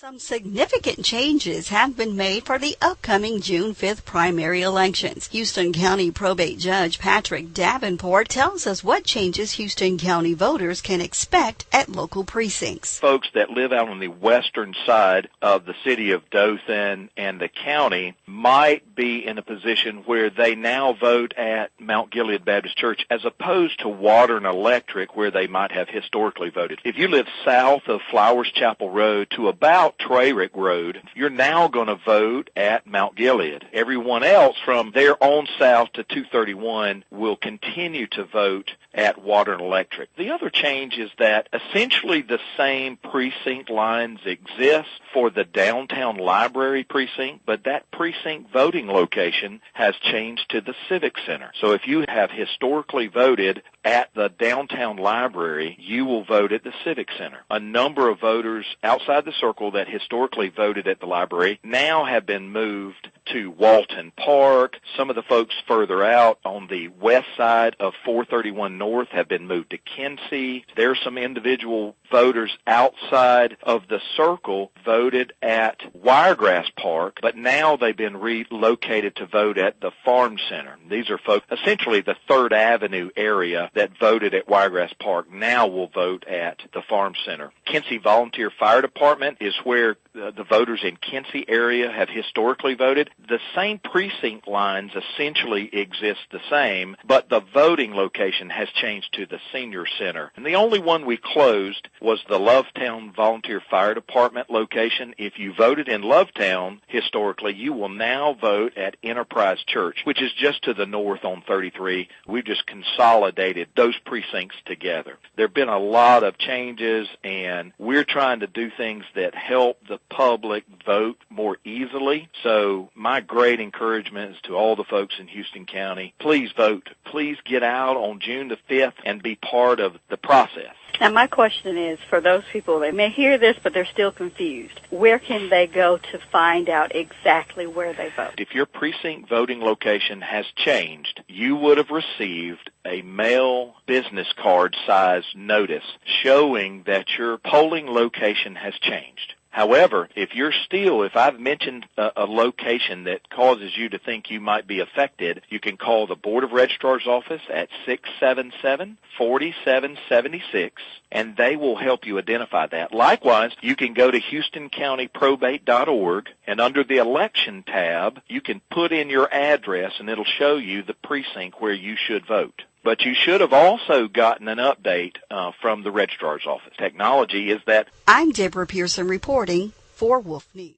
Some significant changes have been made for the upcoming June 5th primary elections. Houston County Probate Judge Patrick Davenport tells us what changes Houston County voters can expect at local precincts. Folks that live out on the western side of the city of Dothan and the county might be in a position where they now vote at Mount Gilead Baptist Church as opposed to Water and Electric where they might have historically voted. If you live south of Flowers Chapel Road to about Trayrick Road, you're now going to vote at Mount Gilead. Everyone else from there on south to 231 will continue to vote at Water and Electric. The other change is that essentially the same precinct lines exist for the downtown library precinct, but that precinct voting location has changed to the Civic Center. So if you have historically voted at the downtown library, you will vote at the Civic Center. A number of voters outside the circle that historically voted at the library now have been moved to Walton Park. Some of the folks further out on the west side of 431 North have been moved to Quincy. There are some individual voters outside of the circle voted at Wiregrass Park, but now they've been relocated to vote at the Farm Center. These are folks, essentially the 3rd Avenue area that voted at Wiregrass Park now will vote at the Farm Center. Quincy Volunteer Fire Department is where the voters in Quincy area have historically voted. The same precinct lines essentially exist the same, but the voting location has changed to the Senior Center. And the only one we closed was the Lovetown Volunteer Fire Department location. If you voted in Lovetown historically, you will now vote at Enterprise Church, which is just to the north on 33. We've just consolidated those precincts together. There have been a lot of changes, and we're trying to do things that help the public vote more easily. So my great encouragement is to all the folks in Houston County, please vote. Please get out on June the 5th and be part of the process. Now, my question is, for those people that may hear this, but they're still confused, where can they go to find out exactly where they vote? If your precinct voting location has changed, you would have received a mail business card size notice showing that your polling location has changed. However, if I've mentioned a location that causes you to think you might be affected, you can call the Board of Registrar's office at 677-4776, and they will help you identify that. Likewise, you can go to HoustonCountyProbate.org, and under the Election tab, you can put in your address, and it'll show you the precinct where you should vote. But you should have also gotten an update from the Registrar's office. Technology is that. I'm Deborah Pearson reporting for Wolf News.